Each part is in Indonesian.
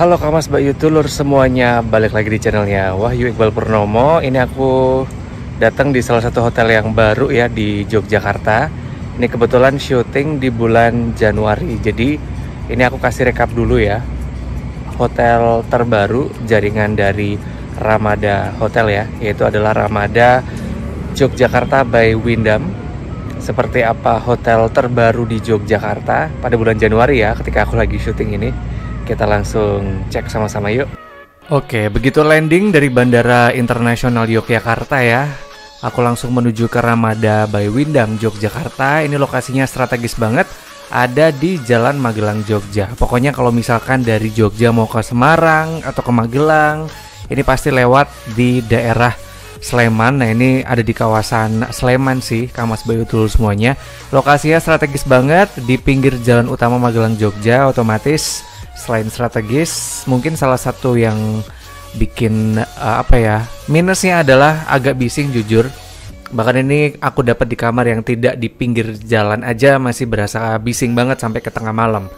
Halo Kamas Bayu Tulur semuanya, balik lagi di channelnya Wahyu Iqbal Purnomo. Ini aku datang di salah satu hotel yang baru ya di Yogyakarta. Ini kebetulan syuting di bulan Januari. Jadi ini aku kasih rekap dulu ya. Hotel terbaru jaringan dari Ramada Hotel ya, yaitu adalah Ramada Yogyakarta by Wyndham. Seperti apa hotel terbaru di Yogyakarta pada bulan Januari ya, ketika aku lagi syuting ini. Kita langsung cek sama-sama yuk. Oke, begitu landing dari Bandara Internasional Yogyakarta ya, aku langsung menuju ke Ramada by Wyndham Yogyakarta. Ini lokasinya strategis banget, ada di Jalan Magelang Jogja. Pokoknya kalau misalkan dari Jogja mau ke Semarang atau ke Magelang, ini pasti lewat di daerah Sleman. Nah ini ada di kawasan Sleman sih, Kamas Bayu Tulur semuanya. Lokasinya strategis banget di pinggir jalan utama Magelang Jogja. Otomatis selain strategis, mungkin salah satu yang bikin minusnya adalah agak bising jujur. Bahkan ini aku dapat di kamar yang tidak di pinggir jalan aja masih berasa bising banget sampai ke tengah malam.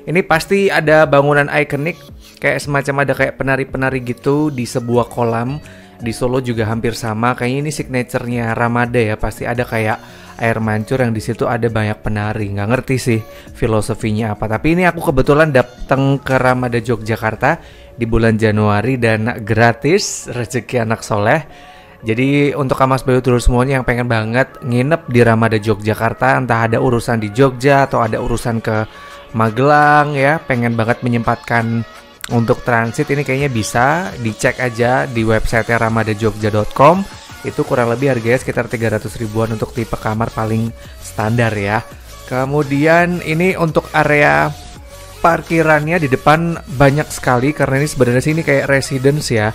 Ini pasti ada bangunan ikonik, kayak semacam ada kayak penari-penari gitu di sebuah kolam. Di Solo juga hampir sama, kayaknya ini signaturenya Ramada ya, pasti ada kayak air mancur yang di situ ada banyak penari. Nggak ngerti sih filosofinya apa, tapi ini aku kebetulan datang ke Ramada Yogyakarta di bulan Januari dan gratis, rezeki anak soleh. Jadi untuk Kamas Bayu Tulur semuanya yang pengen banget nginep di Ramada Yogyakarta, entah ada urusan di Jogja atau ada urusan ke Magelang ya, pengen banget menyempatkan untuk transit, ini kayaknya bisa dicek aja di website ramadajogja.com. Itu kurang lebih harganya sekitar 300 ribuan untuk tipe kamar paling standar ya. Kemudian ini untuk area parkirannya di depan banyak sekali, karena ini sebenarnya sini kayak residence ya.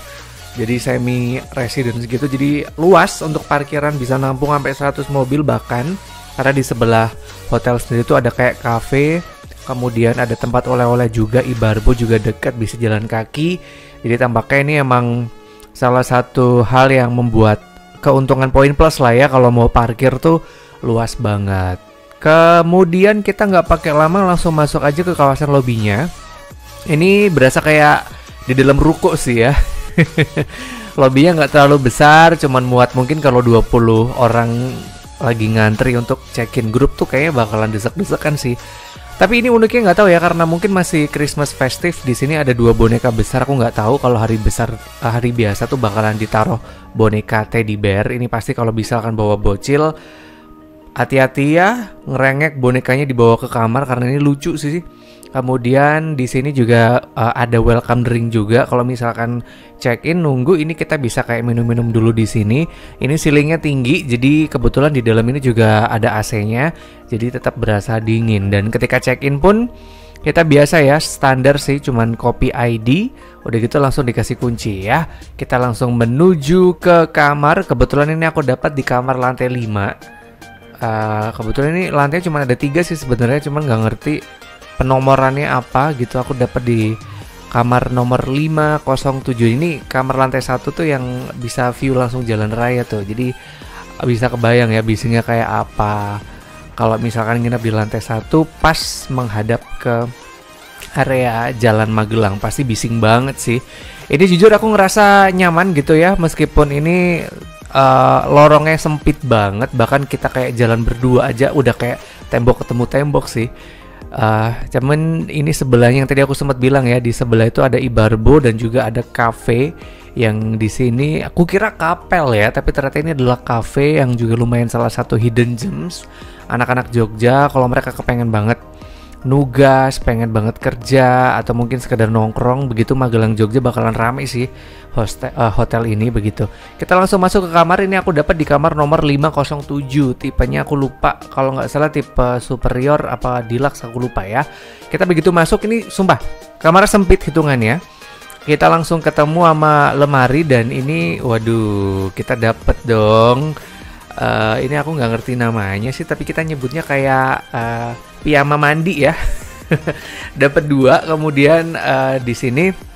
Jadi semi residence gitu, jadi luas untuk parkiran, bisa nampung sampai 100 mobil bahkan. Karena di sebelah hotel sendiri itu ada kayak cafe, kemudian ada tempat oleh-oleh juga, Ibarbo juga dekat, bisa jalan kaki. Jadi tampaknya ini emang salah satu hal yang membuat keuntungan poin plus lah ya, kalau mau parkir tuh luas banget. Kemudian kita nggak pakai lama, langsung masuk aja ke kawasan lobbynya. Ini berasa kayak di dalam ruko sih ya. Lobbynya nggak terlalu besar, cuman muat mungkin kalau 20 orang lagi ngantri untuk check-in grup tuh kayaknya bakalan desek-desekan sih. Tapi ini uniknya nggak tahu ya, karena mungkin masih Christmas festive. Di sini ada 2 boneka besar. Aku nggak tahu kalau hari biasa tuh bakalan ditaruh boneka teddy bear. Ini pasti kalau misalkan bawa bocil, hati-hati ya, ngerengek bonekanya dibawa ke kamar karena ini lucu sih. Kemudian di sini juga ada welcome drink juga. Kalau misalkan check in nunggu, ini kita bisa kayak minum-minum dulu di sini. Ini ceilingnya tinggi, jadi kebetulan di dalam ini juga ada AC-nya, jadi tetap berasa dingin. Dan ketika check in pun kita biasa ya, standar sih, cuman copy ID. Udah gitu langsung dikasih kunci ya. Kita langsung menuju ke kamar. Kebetulan ini aku dapat di kamar lantai 5. Kebetulan ini lantainya cuma ada 3 sih sebenarnya, cuman nggak ngerti penomorannya apa gitu. Aku dapat di kamar nomor 507. Ini kamar lantai 1 tuh yang bisa view langsung jalan raya tuh. Jadi bisa kebayang ya bisingnya kayak apa kalau misalkan nginep di lantai 1 pas menghadap ke area Jalan Magelang. Pasti bising banget sih. Ini jujur aku ngerasa nyaman gitu ya, meskipun ini lorongnya sempit banget. Bahkan kita kayak jalan berdua aja udah kayak tembok ketemu tembok sih. Cuman ini sebelahnya yang tadi aku sempat bilang ya, di sebelah itu ada Ibarbo dan juga ada cafe yang di sini aku kira kapel ya, tapi ternyata ini adalah cafe yang juga lumayan salah satu hidden gems anak-anak Jogja. Kalau mereka kepengen banget nugas, pengen banget kerja, atau mungkin sekedar nongkrong begitu, Magelang Jogja bakalan rame sih hotel ini begitu. Kita langsung masuk ke kamar. Ini aku dapat di kamar nomor 507. Tipenya aku lupa, kalau nggak salah tipe superior apa deluxe, aku lupa ya. Kita begitu masuk, ini sumpah kamar sempit hitungannya. Kita langsung ketemu sama lemari, dan ini waduh, kita dapat dong. Ini aku nggak ngerti namanya sih, tapi kita nyebutnya kayak piyama mandi ya. Dapat 2. Kemudian di sini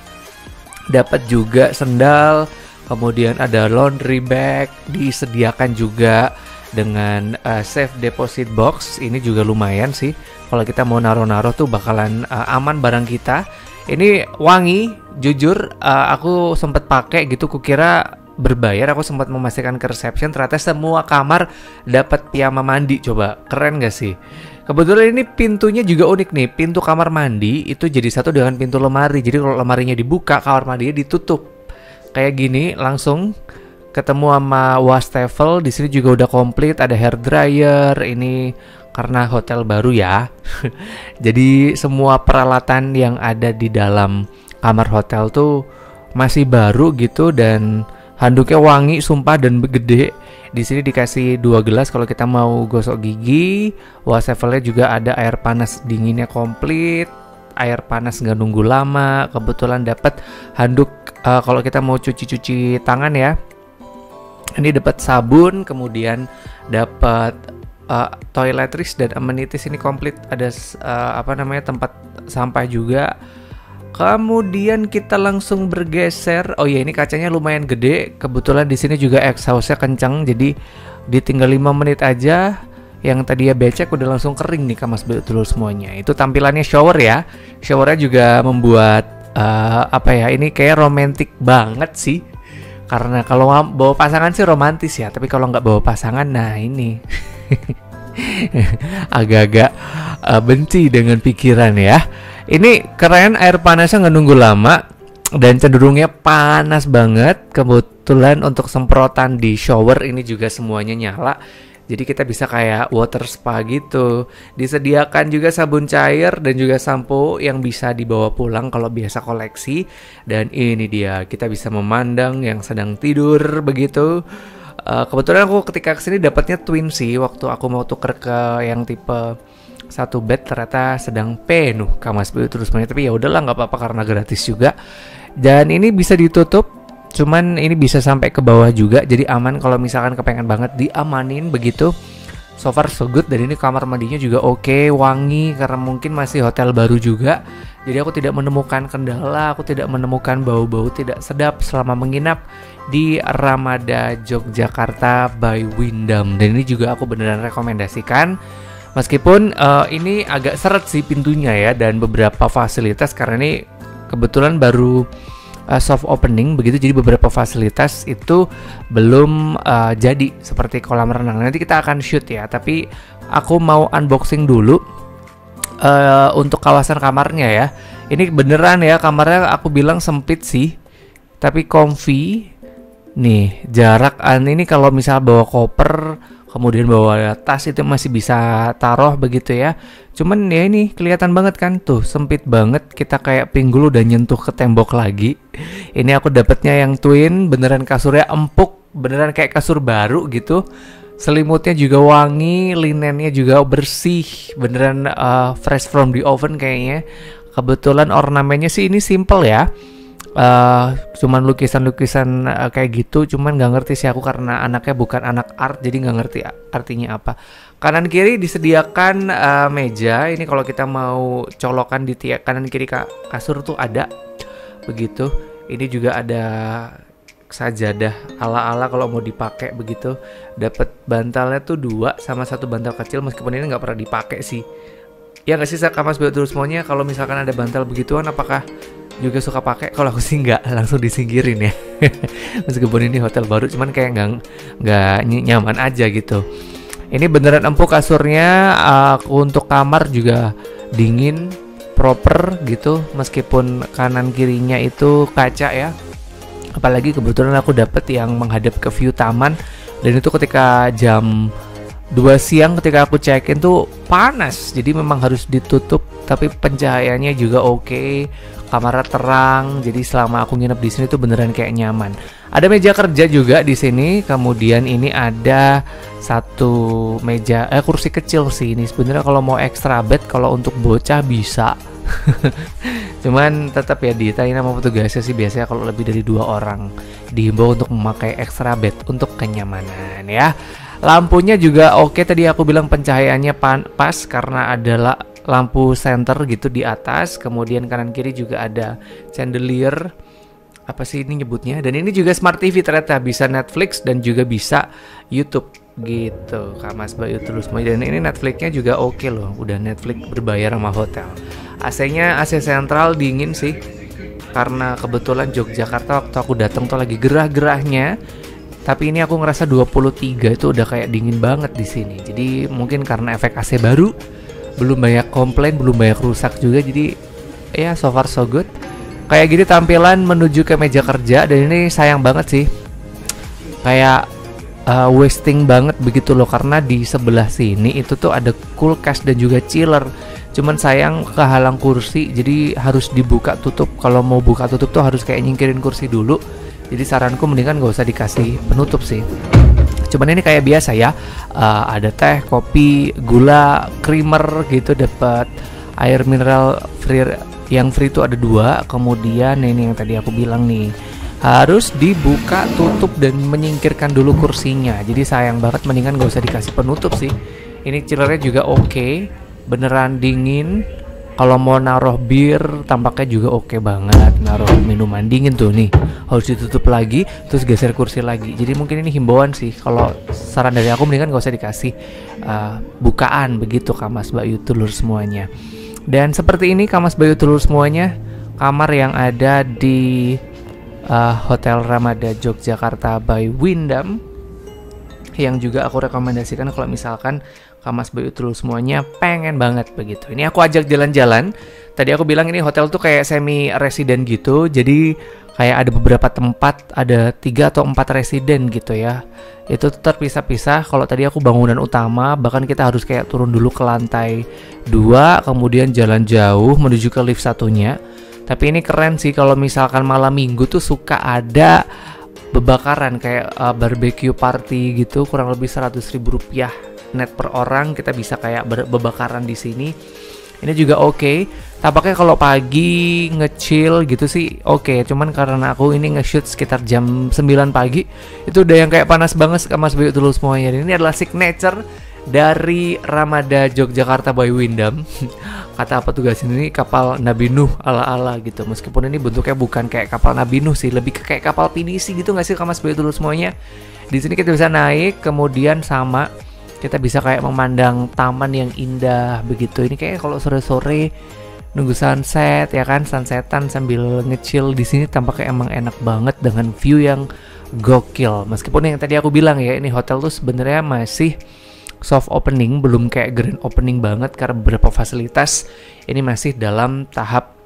dapat juga sendal, kemudian ada laundry bag disediakan juga dengan safe deposit box. Ini juga lumayan sih, kalau kita mau naruh-naruh tuh bakalan aman barang kita. Ini wangi, jujur aku sempat pakai gitu, kukira berbayar. Aku sempat memastikan ke reception, ternyata semua kamar dapat piyama mandi. Coba, keren gak sih? Kebetulan ini pintunya juga unik nih. Pintu kamar mandi itu jadi satu dengan pintu lemari. Jadi kalau lemarinya dibuka, kamar mandinya ditutup. Kayak gini langsung ketemu sama wastafel. Di sini juga udah komplit, ada hair dryer. Ini karena hotel baru ya. Jadi semua peralatan yang ada di dalam kamar hotel tuh masih baru gitu, dan handuknya wangi sumpah dan gede. Di sini dikasih 2 gelas kalau kita mau gosok gigi. Wastafelnya juga ada air panas dinginnya komplit. Air panas nggak nunggu lama. Kebetulan dapat handuk kalau kita mau cuci tangan ya. Ini dapat sabun, kemudian dapat toiletries dan amenities ini komplit. Ada tempat sampah juga. Kemudian kita langsung bergeser. Oh ya, ini kacanya lumayan gede. Kebetulan di sini juga exhaustnya kencang, jadi ditinggal 5 menit aja. Yang tadi ya becek udah langsung kering nih Kamas Dulur semuanya. Itu tampilannya shower ya. Showernya juga membuat ini kayak romantis banget sih. Karena kalau bawa pasangan sih romantis ya, tapi kalau nggak bawa pasangan, nah ini agak-agak benci dengan pikiran ya. Ini keren, air panasnya nggak nunggu lama dan cenderungnya panas banget. Kebetulan untuk semprotan di shower ini juga semuanya nyala. Jadi kita bisa kayak water spa gitu. Disediakan juga sabun cair dan juga sampo yang bisa dibawa pulang kalau biasa koleksi. Dan ini dia, kita bisa memandang yang sedang tidur begitu. Kebetulan aku ketika kesini dapatnya twin sih. Waktu aku mau tuker ke yang tipe 1 bed ternyata sedang penuh Kamas terus semuanya. Tapi ya udahlah, nggak apa-apa karena gratis juga. Dan ini bisa ditutup, cuman ini bisa sampai ke bawah juga, jadi aman kalau misalkan kepengen banget diamanin begitu. So far so good. Dan ini kamar mandinya juga oke, wangi karena mungkin masih hotel baru juga. Jadi aku tidak menemukan kendala, aku tidak menemukan bau-bau tidak sedap selama menginap di Ramada Yogyakarta by Wyndham. Dan ini juga aku beneran rekomendasikan. Meskipun ini agak seret sih pintunya ya, dan beberapa fasilitas karena ini kebetulan baru soft opening begitu, jadi beberapa fasilitas itu belum jadi seperti kolam renang. Nanti kita akan shoot ya, tapi aku mau unboxing dulu untuk kawasan kamarnya ya. Ini beneran ya, kamarnya aku bilang sempit sih, tapi comfy. Nih jarak ini kalau misal bawa koper kemudian bawa tas itu masih bisa taruh begitu ya. Cuman ya ini kelihatan banget kan tuh, sempit banget, kita kayak pinggul udah nyentuh ke tembok lagi. Ini aku dapetnya yang twin, beneran kasurnya empuk, beneran kayak kasur baru gitu. Selimutnya juga wangi, linennya juga bersih, beneran fresh from the oven kayaknya. Kebetulan ornamennya sih ini simple ya. Cuman lukisan-lukisan kayak gitu, cuman nggak ngerti sih aku karena anaknya bukan anak art, jadi nggak ngerti artinya apa. Kanan kiri disediakan meja. Ini kalau kita mau colokan di tiap kanan kiri kasur tuh ada begitu. Ini juga ada sajadah ala-ala kalau mau dipakai begitu. Dapat bantalnya tuh 2 sama 1 bantal kecil, meskipun ini nggak pernah dipakai sih. Ya nggak sih Kamas terus semuanya, kalau misalkan ada bantal begituan apakah juga suka pakai? Kalau aku sih nggak, langsung disingkirin ya. Meskipun ini hotel baru, cuman kayak nggak nyaman aja gitu. Ini beneran empuk kasurnya. Untuk kamar juga dingin, proper gitu. Meskipun kanan kirinya itu kaca ya. Apalagi kebetulan aku dapet yang menghadap ke view taman. Dan itu ketika jam 2 siang ketika aku check-in tuh panas, jadi memang harus ditutup. Tapi pencahayaannya juga oke, kamarnya terang, jadi selama aku nginep di sini tuh beneran kayak nyaman. Ada meja kerja juga di sini, kemudian ini ada satu meja kursi kecil sih ini. Sebenarnya kalau mau extra bed kalau untuk bocah bisa. Cuman tetap ya ditanya sama petugasnya sih, biasanya kalau lebih dari 2 orang dihimbau untuk memakai extra bed untuk kenyamanan ya. Lampunya juga oke, tadi aku bilang pencahayaannya pas karena ada lampu senter gitu di atas. Kemudian kanan kiri juga ada chandelier, apa sih ini nyebutnya. Dan ini juga smart TV ternyata, bisa Netflix dan juga bisa YouTube. gitu Kak Mas Bayu terus. Dan ini Netflixnya juga oke loh, udah Netflix berbayar sama hotel. AC-nya AC sentral dingin sih, karena kebetulan Yogyakarta waktu aku datang tuh lagi gerah-gerahnya. Tapi ini aku ngerasa 23 itu udah kayak dingin banget di sini. Jadi mungkin karena efek AC baru, belum banyak komplain, belum banyak rusak juga. Jadi ya so far so good. Kayak gini tampilan menuju ke meja kerja, dan ini sayang banget sih. Kayak wasting banget begitu loh, karena di sebelah sini itu tuh ada kulkas dan juga chiller. Cuman sayang kehalang kursi, jadi harus dibuka tutup. Kalau mau buka tutup tuh harus kayak nyingkirin kursi dulu. Jadi saranku mendingan gak usah dikasih penutup sih. Cuman ini kayak biasa ya, ada teh, kopi, gula, creamer gitu, dapat air mineral free. Yang free itu ada 2. Kemudian ini yang tadi aku bilang nih, harus dibuka tutup dan menyingkirkan dulu kursinya. Jadi sayang banget, mendingan gak usah dikasih penutup sih. Ini chillernya juga oke, beneran dingin. Kalau mau naruh bir tampaknya juga oke banget. Naruh minuman dingin tuh nih, harus ditutup lagi, terus geser kursi lagi. Jadi mungkin ini himbauan sih, kalau saran dari aku mendingan gak usah dikasih bukaan begitu Kak Mas Bayu Tulur semuanya. Dan seperti ini Kak Mas Bayu Tulur semuanya, kamar yang ada di Hotel Ramada Yogyakarta by Wyndham, yang juga aku rekomendasikan kalau misalkan Kak Mas Bayu Tulur semuanya pengen banget begitu. Ini aku ajak jalan-jalan. Tadi aku bilang ini hotel tuh kayak semi resident gitu, jadi kayak ada beberapa tempat, ada 3 atau 4 residen gitu ya. Itu terpisah-pisah. Kalau tadi aku bangunan utama, bahkan kita harus kayak turun dulu ke lantai 2, kemudian jalan jauh menuju ke lift satunya. Tapi ini keren sih, kalau misalkan malam minggu tuh suka ada bebakaran kayak barbecue party gitu, kurang lebih 100.000 rupiah net per orang. Kita bisa kayak bebakaran di sini. Ini juga oke. Tampaknya kalau pagi nge-chill gitu sih oke. Cuman karena aku ini nge-shoot sekitar jam 9 pagi, itu udah yang kayak panas banget Kak Mas Bayu Tulur semuanya. Dan ini adalah signature dari Ramada Yogyakarta by Wyndham. Kata petugas ini kapal Nabi Nuh ala-ala gitu. Meskipun ini bentuknya bukan kayak kapal Nabi Nuh sih, lebih ke kayak kapal pinisi gitu nggak sih Kak Mas Bayu Tulur semuanya. Di sini kita bisa naik, kemudian sama kita bisa kayak memandang taman yang indah begitu. Ini kayak kalau sore-sore nunggu sunset ya kan, sunsetan sambil nge-chill di sini tampaknya emang enak banget dengan view yang gokil. Meskipun yang tadi aku bilang ya, ini hotel tuh sebenarnya masih soft opening, belum kayak grand opening banget karena beberapa fasilitas ini masih dalam tahap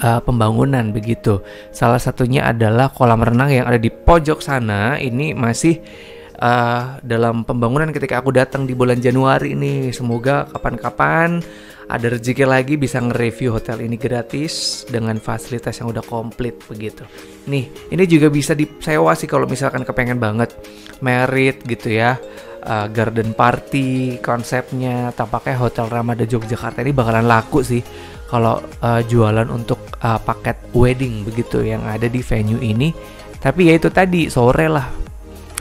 pembangunan begitu. Salah satunya adalah kolam renang yang ada di pojok sana, ini masih dalam pembangunan ketika aku datang di bulan Januari ini. Semoga kapan-kapan ada rezeki lagi bisa nge-review hotel ini gratis dengan fasilitas yang udah komplit begitu. Nih, ini juga bisa disewa sih kalau misalkan kepengen banget merit gitu ya. Garden party konsepnya. Tampaknya Hotel Ramada Yogyakarta ini bakalan laku sih kalau jualan untuk paket wedding begitu yang ada di venue ini. Tapi ya itu tadi, sore lah.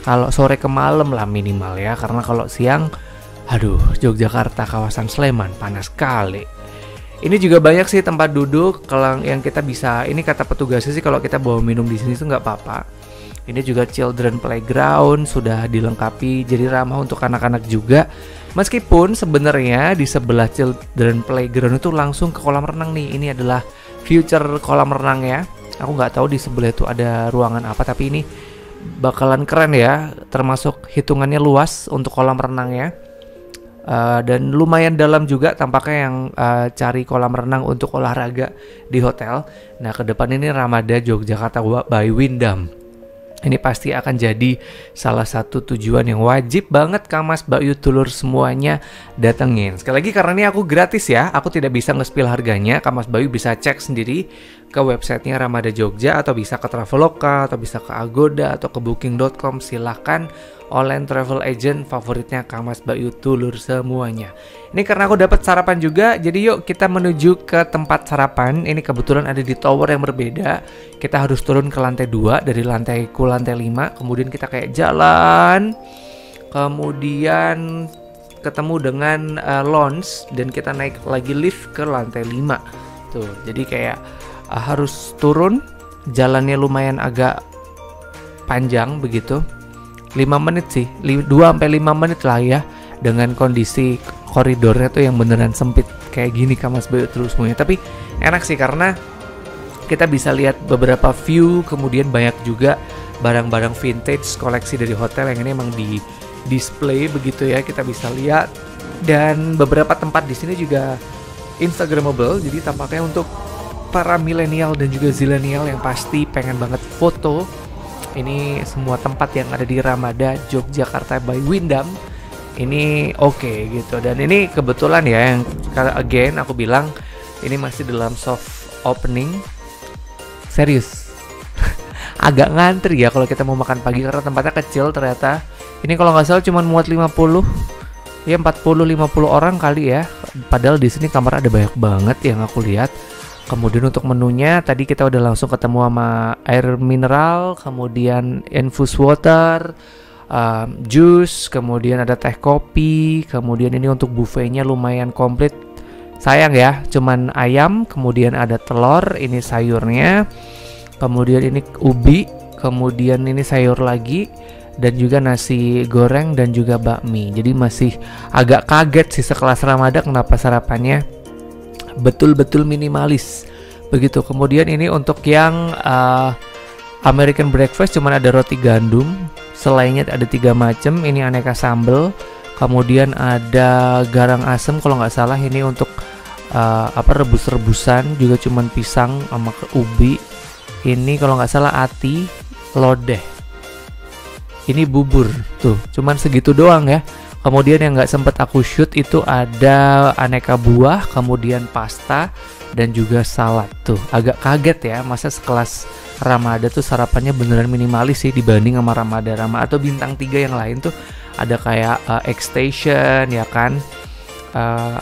Kalau sore ke malam lah minimal ya, karena kalau siang, aduh, Yogyakarta kawasan Sleman panas sekali. Ini juga banyak sih tempat duduk kalau yang kita bisa. Ini kata petugasnya sih kalau kita bawa minum di sini tuh nggak apa-apa. Ini juga children playground sudah dilengkapi, jadi ramah untuk anak-anak juga. Meskipun sebenarnya di sebelah children playground itu langsung ke kolam renang nih. Ini adalah future kolam renang ya. Aku nggak tahu di sebelah itu ada ruangan apa, tapi ini bakalan keren ya, termasuk hitungannya luas untuk kolam renangnya. Dan lumayan dalam juga tampaknya yang cari kolam renang untuk olahraga di hotel. Nah, ke depan ini Ramada Yogyakarta by Wyndham. Ini pasti akan jadi salah satu tujuan yang wajib banget Kak Mas Bayu Tulur semuanya datengin. Sekali lagi karena ini aku gratis ya, aku tidak bisa nge-spill harganya. Kak Mas Bayu bisa cek sendiri ke websitenya Ramada Jogja, atau bisa ke Traveloka, atau bisa ke Agoda, atau ke Booking.com. Silahkan, online travel agent favoritnya Kak Mas Bayu Tulur semuanya. Ini karena aku dapat sarapan juga, jadi yuk kita menuju ke tempat sarapan. Ini kebetulan ada di tower yang berbeda. Kita harus turun ke lantai 2 dari lantai 5, kemudian kita kayak jalan, kemudian ketemu dengan lounge, dan kita naik lagi lift ke lantai 5. Tuh, jadi kayak harus turun, jalannya lumayan agak panjang begitu. 5 menit sih, 2-5 menit lah ya, dengan kondisi koridornya tuh yang beneran sempit kayak gini Kak Mas Bayu terus semuanya. Tapi enak sih karena kita bisa lihat beberapa view, kemudian banyak juga barang-barang vintage koleksi dari hotel yang ini emang di display begitu ya, kita bisa lihat. Dan beberapa tempat di sini juga instagramable, jadi tampaknya untuk para milenial dan juga zilenial yang pasti pengen banget foto. Ini semua tempat yang ada di Ramada Yogyakarta by Wyndham ini oke gitu. Dan ini kebetulan ya, yang again aku bilang ini masih dalam soft opening. Serius agak ngantri ya kalau kita mau makan pagi karena tempatnya kecil ternyata. Ini kalau nggak salah cuma muat 50 ya, 40-50 orang kali ya. Padahal di sini kamar ada banyak banget yang aku lihat. Kemudian untuk menunya tadi kita udah langsung ketemu sama air mineral, kemudian infused water, jus, kemudian ada teh kopi. Kemudian ini untuk buffetnya lumayan komplit. Sayang ya, cuman ayam, kemudian ada telur, ini sayurnya, kemudian ini ubi, kemudian ini sayur lagi, dan juga nasi goreng dan juga bakmi. Jadi masih agak kaget sih sekelas Ramada kenapa sarapannya betul-betul minimalis begitu. Kemudian ini untuk yang American breakfast cuman ada roti gandum, selainnya ada 3 macam. Ini aneka sambal, kemudian ada garang asem kalau nggak salah. Ini untuk rebus-rebusan juga cuman pisang sama ubi. Ini kalau nggak salah ati, lodeh. Ini bubur tuh, cuman segitu doang ya. Kemudian yang nggak sempet aku shoot itu ada aneka buah, kemudian pasta dan juga salad tuh. Agak kaget ya, masa sekelas Ramada tuh sarapannya beneran minimalis sih dibanding sama Ramada atau bintang 3 yang lain tuh. Ada kayak X Station ya kan,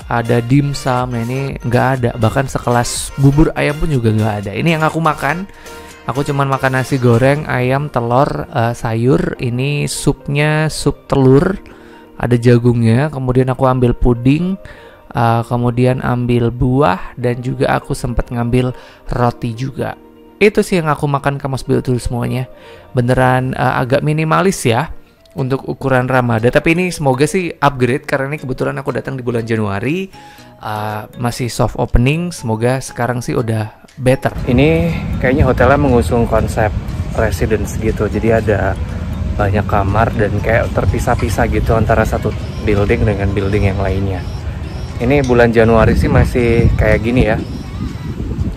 ada dimsum. Nah ini nggak ada, bahkan sekelas bubur ayam pun juga nggak ada. Ini yang aku makan. Aku cuman makan nasi goreng, ayam, telur, sayur. Ini supnya sup telur, ada jagungnya. Kemudian aku ambil puding, kemudian ambil buah, dan juga aku sempat ngambil roti juga. Itu sih yang aku makan Kak Mas Bayu dulu semuanya. Beneran agak minimalis ya untuk ukuran Ramada. Tapi ini semoga sih upgrade karena ini kebetulan aku datang di bulan Januari, masih soft opening. Semoga sekarang sih udah better. Ini kayaknya hotelnya mengusung konsep residence gitu. Jadi ada banyak kamar dan kayak terpisah-pisah gitu antara satu building dengan building yang lainnya. Ini bulan Januari sih masih kayak gini ya.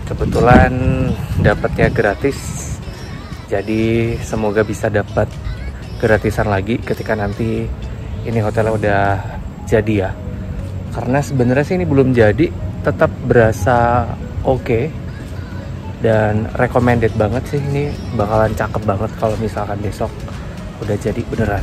Kebetulan dapatnya gratis. Jadi semoga bisa dapat gratisan lagi ketika nanti ini hotelnya udah jadi ya. Karena sebenarnya sih ini belum jadi, tetap berasa oke. Dan recommended banget sih, ini bakalan cakep banget kalau misalkan besok udah jadi beneran.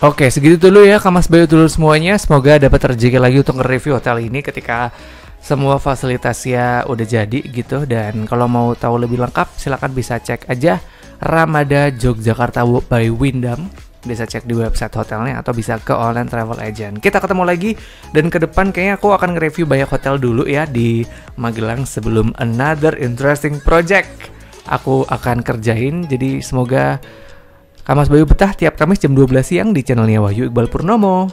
Oke, segitu dulu ya Kak Mas Bayu dulu semuanya. Semoga dapat rezeki lagi untuk nge-review hotel ini ketika semua fasilitasnya udah jadi gitu. Dan kalau mau tahu lebih lengkap silahkan bisa cek aja Ramada Yogyakarta by Wyndham. Bisa cek di website hotelnya atau bisa ke online travel agent. Kita ketemu lagi, dan ke depan kayaknya aku akan nge-review banyak hotel dulu ya di Magelang sebelum another interesting project aku akan kerjain. Jadi semoga Kak Mas Bayu betah tiap Kamis jam 12 siang di channelnya Wahyu Iqbal Purnomo.